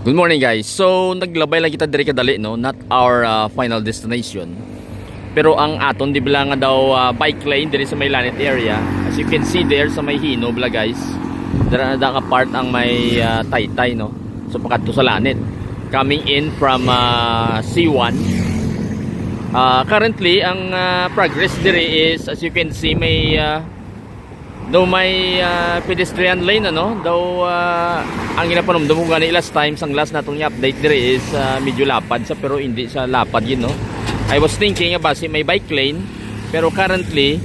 Good morning guys. So naglabay lang kita diri kadali no, not our final destination. Pero ang aton di bila nga daw bike lane diri sa may Lanit area. As you can see there sa may Hino bla guys. Dara na ka part ang may Taytay no. So pakadto sa Lanit. Coming in from C1. Currently ang progress diri is as you can see may may pedestrian lane ano, daw ang ginapanomdom ko gani last time sang last natong i-update diri is medyo lapad sa pero hindi sa lapad yun no. I was thinking about may bike lane pero currently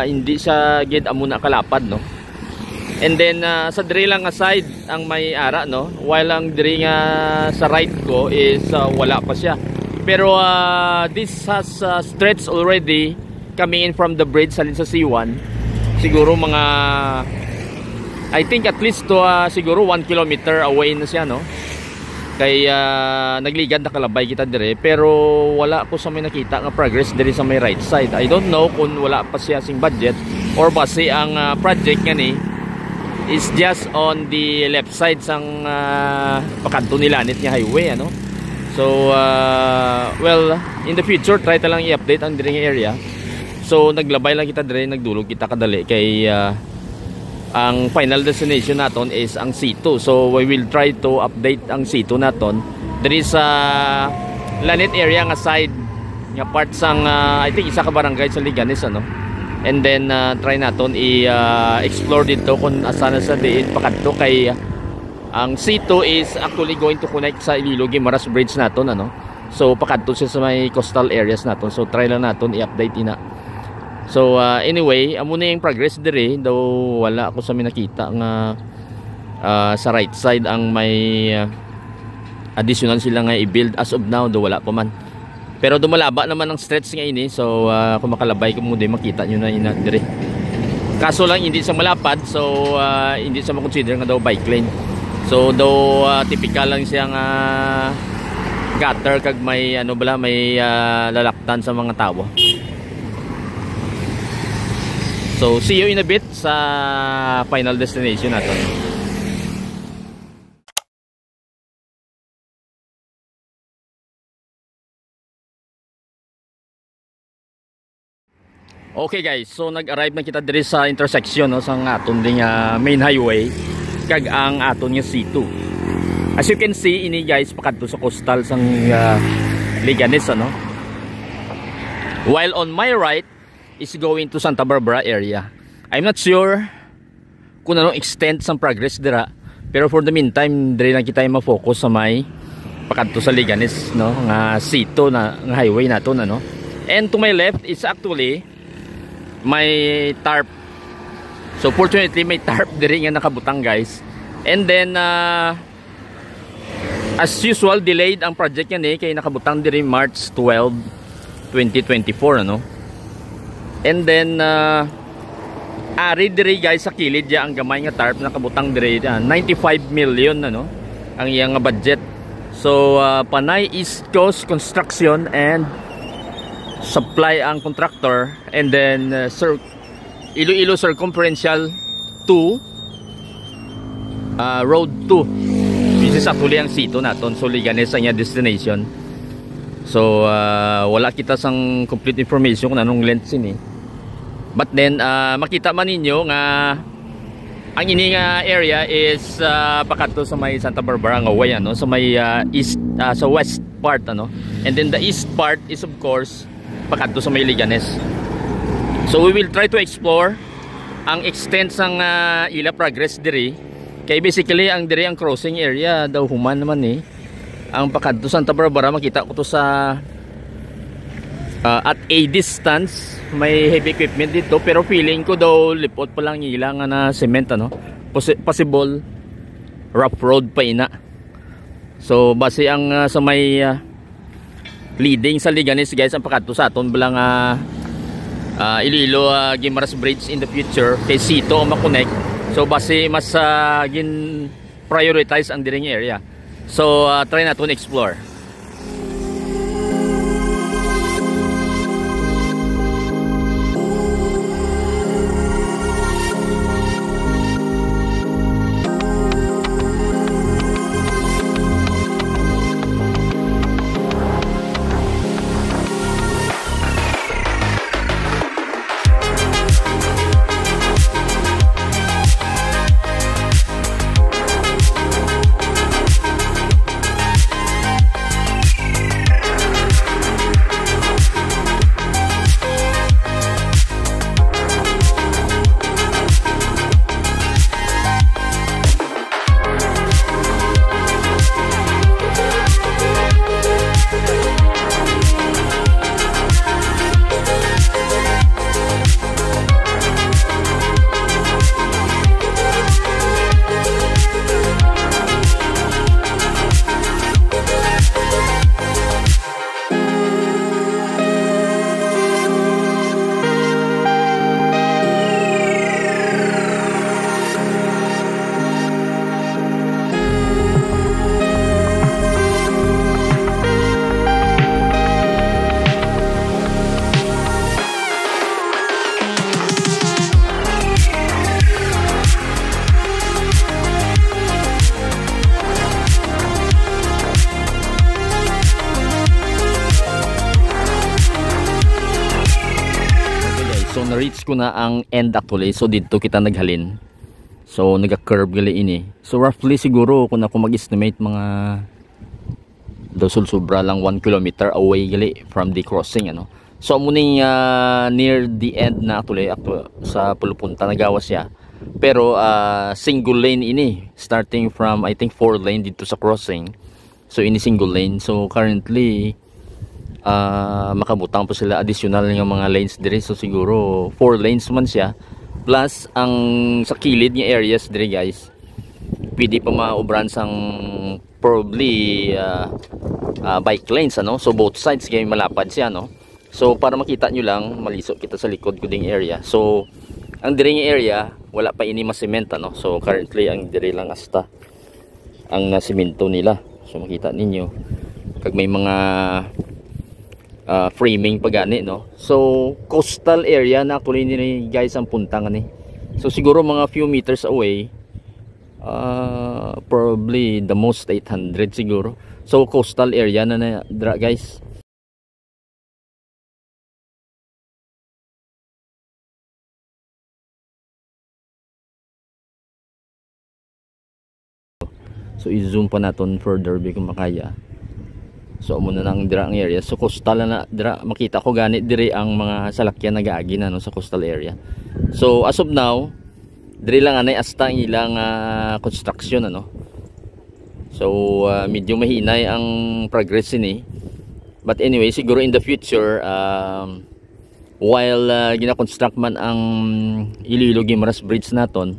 hindi siya gid amo na kalapad no. And then sa diri lang aside ang may ara no, while ang diri nga sa right ko is wala pa siya. Pero this has stretched already coming in from the bridge salin sa C1. Siguro mga I think at least to siguro 1 kilometer away na siya no. Kaya nagligad na kalabay kita dire pero wala ko sa may nakita nga progress dire sa may right side. I don't know kung wala pa siya sing budget or base ang project nga ni is just on the left side sang pakanto ni Lanit nga highway ano. So well in the future try ta lang i-update ang dire nga area. So naglabay lang kita dire, nagdulog kita kadali kay ang final destination naton is ang C2. So we will try to update ang C2 naton. There is Lanit area nga side nga part sang I think isa ka barangay sa Liganes ano. And then try naton i-explore dito kung asa na sa diin pakadto kay ang C2 is actually going to connect sa Iloilo Guimaras Bridge naton ano. So pakadto siya sa may coastal areas naton. So try lang naton i-update ina. So anyway, amo na yung progress dire, daw wala ako sa may nakita nga sa right side ang may additional sila nga i-build as of now, daw wala pa man. Pero dumalaba naman ang stretch nga ini, so kung makalabay ko mo din makita nyo na ina dire. Kaso lang hindi sa malapad, so hindi sa makonsider nga daw bike lane. So daw typical lang siya nga gutter kag may ano bala, may lalaktan sa mga tao. So see you in a bit sa final destination natin. Okay guys, so nag-arrive na kita diri sa intersection no, sa aton ding main highway kag ang aton nga C2. As you can see ini guys pakadto sa coastal sang Liganes ano. While on my right is going to Santa Barbara area. I'm not sure kung anong extent sang progress dira, pero for the meantime diri lang kita ma-focus sa may pakadto sa Liganes no, nga C2 na nga highway naton ano. And to my left is actually may tarp. So fortunately may tarp diri nga nakabutang guys. And then as usual delayed ang project yan kay nakabutang diri March 12, 2024 ano. And then ari diri guys sa kilid ya ang gamay nga tarp nakabutang diri 95 million ano ang iyang budget. So Panay East Coast Construction and Supply ang contractor, and then Iloilo Circumferential 2 Road 2 which is actually ang C2 naton. So Liganes ang iya destination. So wala kita sang complete information kung anong length ini. But then makita man ninyo nga ang ini nga area is pakadto sa may Santa Barbara nga way ano, sa may east sa west part ano. And then the east part is of course pakadto sa may Liganes. So we will try to explore ang extent sang ila progress diri. Kay basically ang diri ang crossing area daw human naman ang pakadto Santa Barbara makita ko to sa at a distance may heavy equipment dito, pero feeling ko daw lipot pa lang ilang na cement ano, possible rough road pa ina. So base ang sa may leading sa Liganes guys ang pakadto sa aton bilang Iloilo Guimaras Bridge in the future kay C2 makonect. So base mas gin prioritize ang diring area. So try natin explore. So na-reach ko na ang end actually. So dito kita naghalin. So naga-curve gali ini. So roughly siguro kung ako mag-estimate mga sobra lang 1 kilometer away gali from the crossing ano. So muning near the end na actually sa pulupunta nagawas siya. Pero single lane ini starting from I think 4 lane dito sa crossing. So ini single lane. So currently makabutang po sila additional ng mga lanes dire. So siguro 4 lanes man siya plus ang sa kilid ng areas dire guys. Pwede pa maubran sang probably bike lanes ano. So both sides kay malapad siya no. So para makita nyo lang, malisok kita sa likod ko ding area. So ang diring area wala pa ini masementa no. So currently ang dire lang asta ang nasemento nila. So makita ninyo kag may mga framing pagani no. So coastal area na actually ni guys ang punta ni. So siguro mga few meters away, probably the most 800 siguro. So coastal area na guys. So i-zoom pa natin further kung makaya. So muna nang dira ang area. So coastal na dira makita ko gani dire ang mga salakyan nagaagi na no sa coastal area. So as of now, dire lang anay asta ang ilang construction ano. So medyo mahinay ang progress ini. But anyway, siguro in the future while gina-construct man ang Iloilo Guimaras Bridge naton,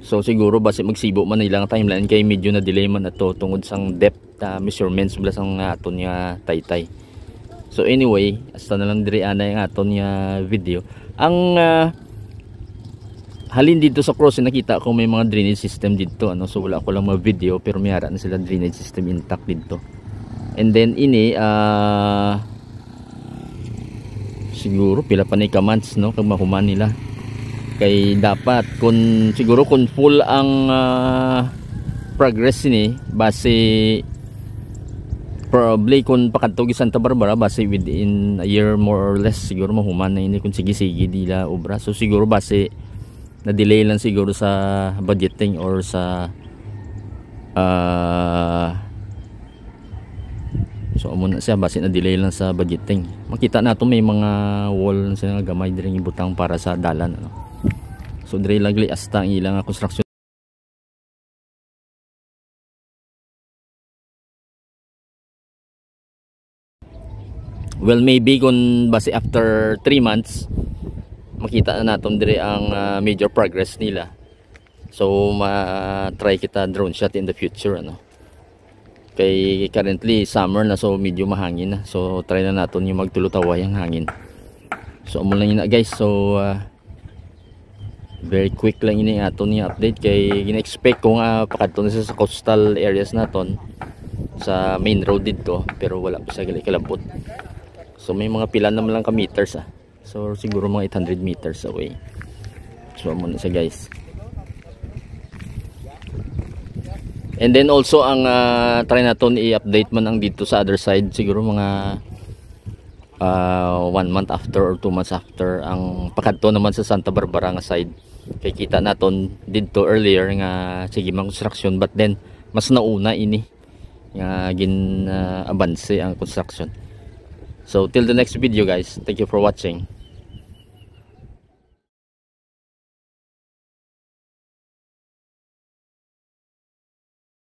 so siguro base magsibo man ilang timeline kay medyo na delay man ato tungod sang depth measurements blas ang aton nga taytay. So anyway, hasta na lang diri anay ang aton nga video. Ang halin dito sa crossing nakita ko may mga drainage system dito ano. So wala ko lang ma-video pero may ara na sila drainage system intact dito. And then ini siguro pila pa ni ka-months no kag mahuman nila. Kay dapat kung siguro kung full ang progress ini base probably kung pakadto gi Santa Barbara base within a year more or less siguro mahuman na ini kung sige-sige dila obra. So siguro base na delay lang siguro sa budgeting or sa so amo na siya base na delay lang sa budgeting. Makita nato may mga wall sa gamay diri ibutang para sa dalan ano. So dire lagli asta ang ilang construction. Well maybe kung base after 3 months makita na natin dire ang major progress nila. So ma-try kita drone shot in the future ano. Kay currently summer na so medyo mahangin na. So try na natin yung magtulutaway ang hangin. So amo lang yun na guys. So very quick lang ini aton ni update kay gina-expect ko nga pakadto na sa coastal areas naton sa main road dito pero wala pa sa gali kalabot. So may mga pila naman lang ka meters so siguro mga 800 meters away. So amo na siya guys. And then also ang try naton i-update man ang dito sa other side siguro mga 1 month after or 2 months after ang pakadto naman sa Santa Barbara nga side. Kay kita naton dito earlier nga sige mang construction but then mas nauna ini nga gin abanse ang construction. So till the next video guys, thank you for watching.